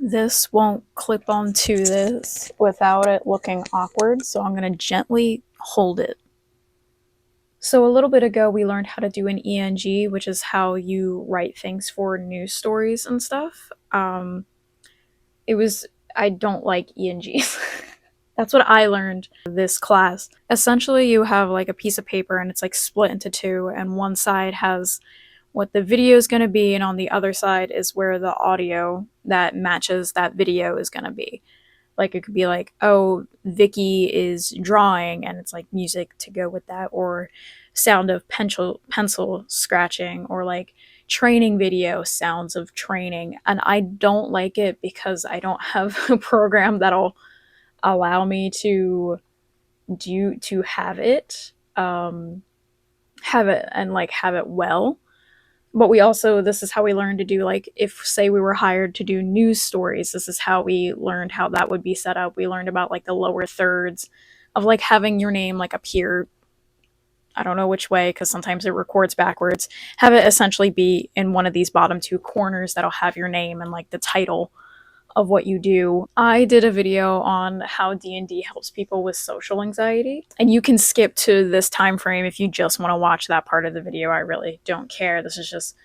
This won't clip onto this without it looking awkward, so I'm going to gently hold it. So a little bit ago, we learned how to do an ENG, which is how you write things for news stories and stuff. It was, I don't like ENGs. That's what I learned this class. Essentially, you have like a piece of paper and it's like split into two, and one side has what the video is going to be, and on the other side is where the audio that matches that video is going to be. Like it could be like, oh, Vicky is drawing, and it's like music to go with that, or sound of pencil scratching, or like training video, sounds of training. And I don't like it because I don't have a program that'll allow me to have it have it and like have it well. But we also, this is how we learned to do, like, if say we were hired to do news stories, this is how we learned how that would be set up. We learned about like the lower thirds of like having your name like appear, I don't know which way because sometimes it records backwards, have it essentially be in one of these bottom two corners that'll have your name and like the title of what you do. I did a video on how D&D helps people with social anxiety, and you can skip to this time frame if you just want to watch that part of the video. I really don't care. This is just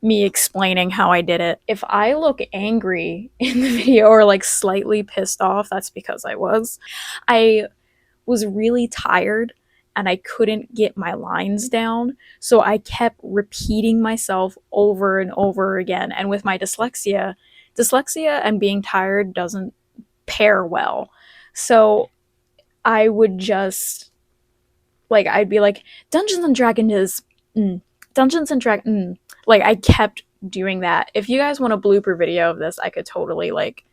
me explaining how I did it. If I look angry in the video or like slightly pissed off, that's because I was really tired and I couldn't get my lines down. So I kept repeating myself over and over again. And with my dyslexia and being tired doesn't pair well. So I would just, like, I'd be like, Dungeons and Dragons is, Dungeons and Dragons, like, I kept doing that. If you guys want a blooper video of this, I could totally, like,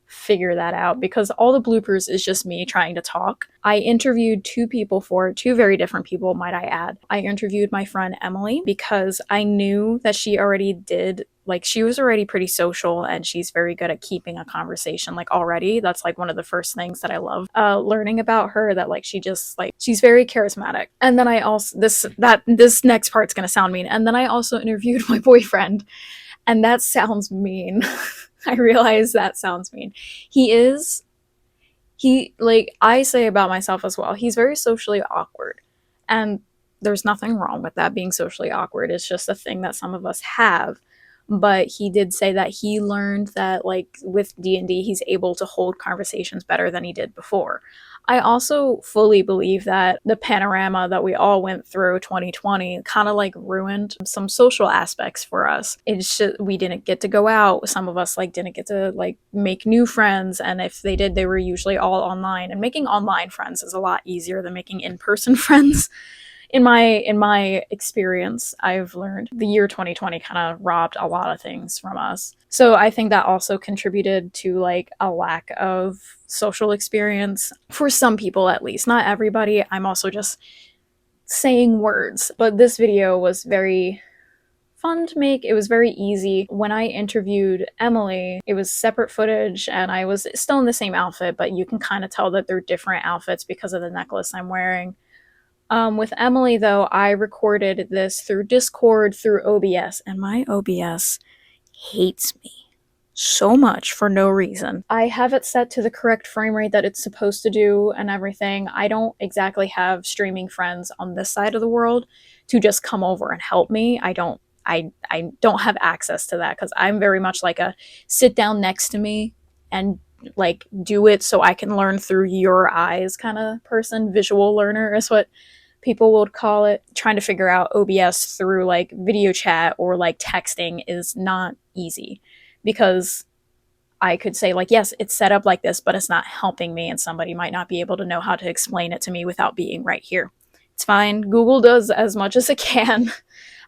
figure that out, because all the bloopers is just me trying to talk. I interviewed two very different people, might I add. I interviewed my friend Emily because I knew that she already did, like, she was already pretty social and she's very good at keeping a conversation, like, already. That's like one of the first things that I love learning about her, that like she just like, she's very charismatic. And then I also, this next part's gonna sound mean, and then I also interviewed my boyfriend, and that sounds mean. I realize that sounds mean. Like I say about myself as well, he's very socially awkward. And there's nothing wrong with that, being socially awkward. It's just a thing that some of us have. But he did say that he learned that, like, with D&D, he's able to hold conversations better than he did before. I also fully believe that the panorama that we all went through 2020 kind of like ruined some social aspects for us. It's just, we didn't get to go out. Some of us like didn't get to like make new friends, and if they did, they were usually all online. And making online friends is a lot easier than making in-person friends. In my experience, I've learned the year 2020 kind of robbed a lot of things from us. So I think that also contributed to like a lack of social experience for some people, at least. Not everybody. I'm also just saying words. But this video was very fun to make. It was very easy. When I interviewed Emily, it was separate footage and I was still in the same outfit, but you can kind of tell that they're different outfits because of the necklace I'm wearing. With Emily, though, I recorded this through Discord, through OBS, and my OBS hates me so much for no reason. I have it set to the correct frame rate that it's supposed to do and everything. I don't exactly have streaming friends on this side of the world to just come over and help me. I don't have access to that because I'm very much like a sit down next to me and like do it so I can learn through your eyes kind of person. Visual learner is what people would call it. Trying to figure out OBS through like video chat or like texting is not easy, because I could say like, yes, it's set up like this, but it's not helping me, and somebody might not be able to know how to explain it to me without being right here. It's fine. Google does as much as it can.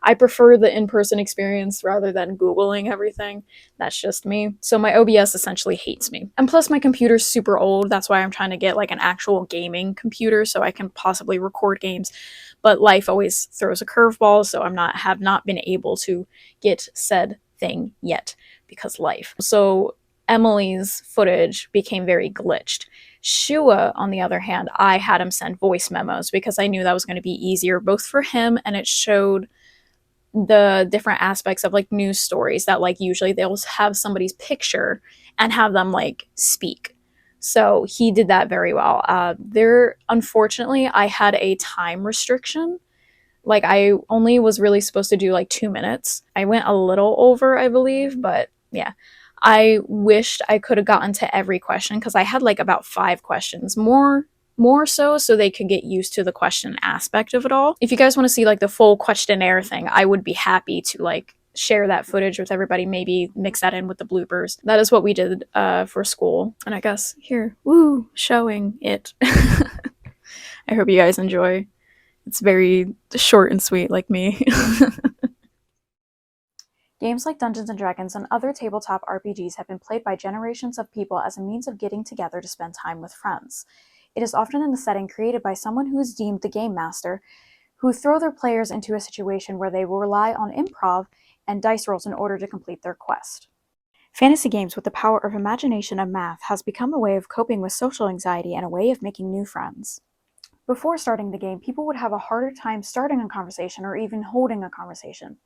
I prefer the in-person experience rather than Googling everything. That's just me. So my OBS essentially hates me. And plus my computer's super old. That's why I'm trying to get like an actual gaming computer so I can possibly record games. But life always throws a curveball, so have not been able to get said thing yet because life. So Emily's footage became very glitched. Shua, on the other hand, I had him send voice memos because I knew that was going to be easier both for him, and it showed the different aspects of like news stories that like usually they'll have somebody's picture and have them like speak. So he did that very well. There, unfortunately, I had a time restriction. Like I only was really supposed to do like 2 minutes. I went a little over, I believe, but yeah. I wished I could have gotten to every question because I had like about 5 questions more so they could get used to the question aspect of it all. If you guys want to see like the full questionnaire thing, I would be happy to like share that footage with everybody, maybe mix that in with the bloopers. That is what we did for school. And I guess here, woo, showing it. I hope you guys enjoy. It's very short and sweet, like me. Games like Dungeons and Dragons and other tabletop RPGs have been played by generations of people as a means of getting together to spend time with friends. It is often in a setting created by someone who is deemed the game master, who throw their players into a situation where they will rely on improv and dice rolls in order to complete their quest. Fantasy games with the power of imagination and math has become a way of coping with social anxiety and a way of making new friends. Before starting the game, people would have a harder time starting a conversation or even holding a conversation.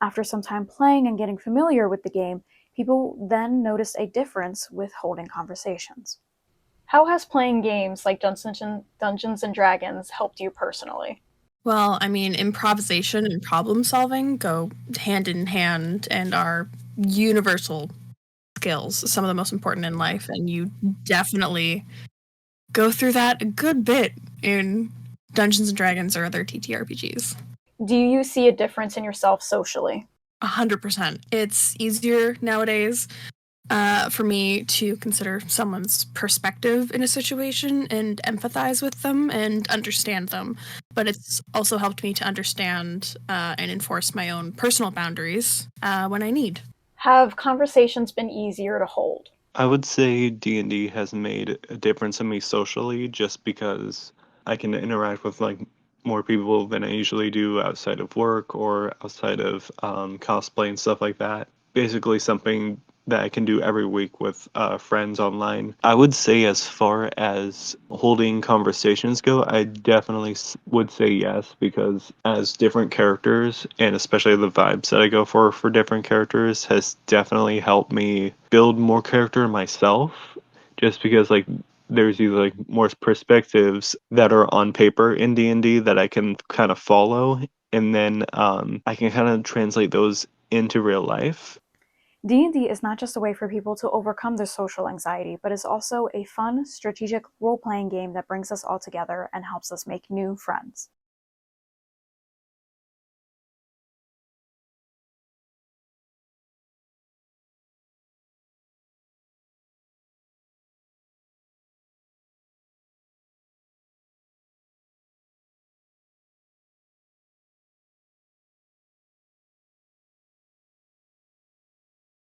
After some time playing and getting familiar with the game, people then noticed a difference with holding conversations. How has playing games like Dungeons and Dragons helped you personally? Well, I mean, improvisation and problem solving go hand in hand and are universal skills, some of the most important in life, and you definitely go through that a good bit in Dungeons and Dragons or other TTRPGs. Do you see a difference in yourself socially? 100%. It's easier nowadays for me to consider someone's perspective in a situation and empathize with them and understand them. But it's also helped me to understand and enforce my own personal boundaries when I need. Have conversations been easier to hold? I would say D&D has made a difference in me socially just because I can interact with like more people than I usually do outside of work or outside of cosplay and stuff like that. Basically something that I can do every week with friends online. I would say as far as holding conversations go, I definitely would say yes because as different characters and especially the vibes that I go for different characters has definitely helped me build more character myself just because like there's these like more perspectives that are on paper in D&D that I can kind of follow and then I can kind of translate those into real life. D&D is not just a way for people to overcome their social anxiety, but is also a fun, strategic role-playing game that brings us all together and helps us make new friends.